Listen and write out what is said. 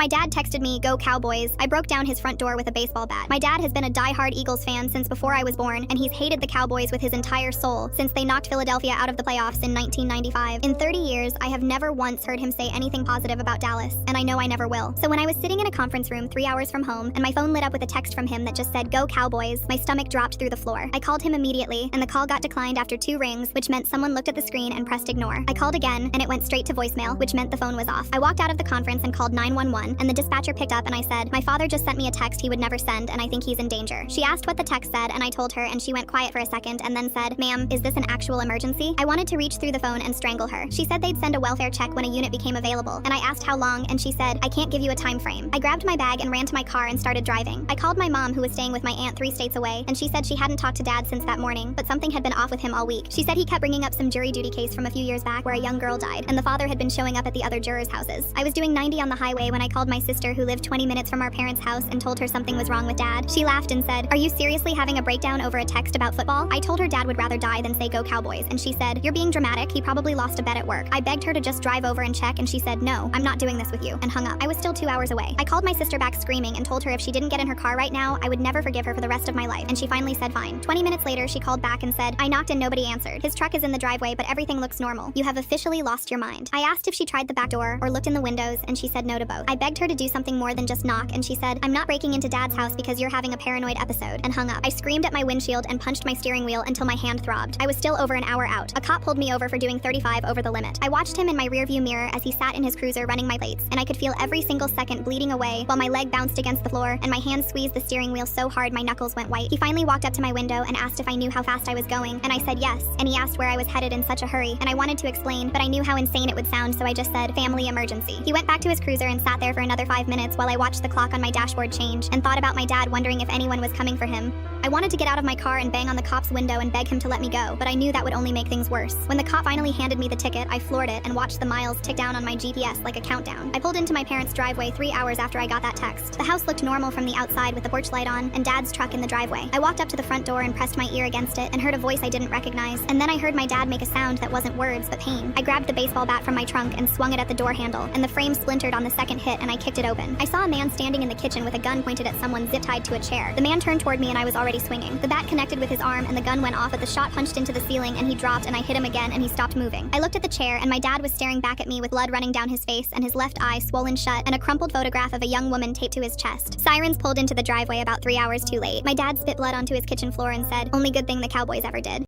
my dad texted me, "Go Cowboys," I broke down his front door with a baseball bat. My dad has been a die-hard Eagles fan since before I was born, and he's hated the Cowboys with his entire soul since they knocked Philadelphia out of the playoffs in 1995. In 30 years, I have never once heard him say anything positive about Dallas, and I know I never will. So when I was sitting in a conference room 3 hours from home, and my phone lit up with a text from him that just said, "Go Cowboys," my stomach dropped through the floor. I called him immediately, and the call got declined after 2 rings, which meant someone looked at the screen and pressed ignore. I called again, and it went straight to voicemail, which meant the phone was off. I walked out of the conference and called 911, and the dispatcher picked up and I said, "My father just sent me a text he would never send, and I think he's in danger." She asked what the text said, and I told her, and she went quiet for a second and then said, "Ma'am, is this an actual emergency?" I wanted to reach through the phone and strangle her. She said they'd send a welfare check when a unit became available, and I asked how long, and she said, "I can't give you a time frame." I grabbed my bag and ran to my car and started driving. I called my mom, who was staying with my aunt 3 states away, and she said she hadn't talked to Dad since that morning, but something had been off with him all week. She said he kept bringing up some jury duty case from a few years back where a young girl died, and the father had been showing up at the other jurors' houses. I was doing 90 on the highway when I called my sister, who lived 20 minutes from our parents' house, and told her something was wrong with Dad. She laughed and said, "Are you seriously having a breakdown over a text about football?" I told her Dad would rather die than say "Go Cowboys," and she said, "You're being dramatic. He probably lost a bet at work." I begged her to just drive over and check, and she said, "No, I'm not doing this with you," and hung up. I was still 2 hours away. I called my sister back screaming and told her if she didn't get in her car right now, I would never forgive her for the rest of my life, and she finally said fine. 20 minutes later, she called back and said, "I knocked and nobody answered. His truck is in the driveway, but everything looks normal. You have officially lost your mind." I asked if she tried the back door or looked in the windows, and she said no to both. I begged her to do something more than just knock, and she said, "I'm not breaking into Dad's house because you're having a paranoid episode," and hung up. I screamed at my windshield and punched my steering wheel until my hand throbbed. I was still over an hour out. A cop pulled me over for doing 35 over the limit. I watched him in my rearview mirror as he sat in his cruiser running my plates, and I could feel every single second bleeding away while my leg bounced against the floor and my hand squeezed the steering wheel so hard my knuckles went white. He finally walked up to my window and asked if I knew how fast I was going, and I said yes, and he asked where I was headed in such a hurry, and I wanted to explain, but I knew how insane it would sound, so I just said, "Family emergency." He went back to his cruiser and sat there for another 5 minutes while I watched the clock on my dashboard change and thought about my dad wondering if anyone was coming for him. I wanted to get out of my car and bang on the cop's window and beg him to let me go, but I knew that would only make things worse. When the cop finally handed me the ticket, I floored it and watched the miles tick down on my GPS like a countdown. I pulled into my parents' driveway 3 hours after I got that text. The house looked normal from the outside with the porch light on and Dad's truck in the driveway. I walked up to the front door and pressed my ear against it and heard a voice I didn't recognize, and then I heard my dad make a sound that wasn't words but pain. I grabbed the baseball bat from my trunk and swung it at the door handle, and the frame splintered on the second hit and I kicked it open. I saw a man standing in the kitchen with a gun pointed at someone zip-tied to a chair. The man turned toward me and I was already swinging. The bat connected with his arm and the gun went off, but the shot punched into the ceiling and he dropped, and I hit him again and he stopped moving. I looked at the chair and my dad was staring back at me with blood running down his face and his left eye swollen shut and a crumpled photograph of a young woman taped to his chest. Sirens pulled into the driveway about 3 hours too late. My dad spit blood onto his kitchen floor and said, "Only good thing the Cowboys ever did."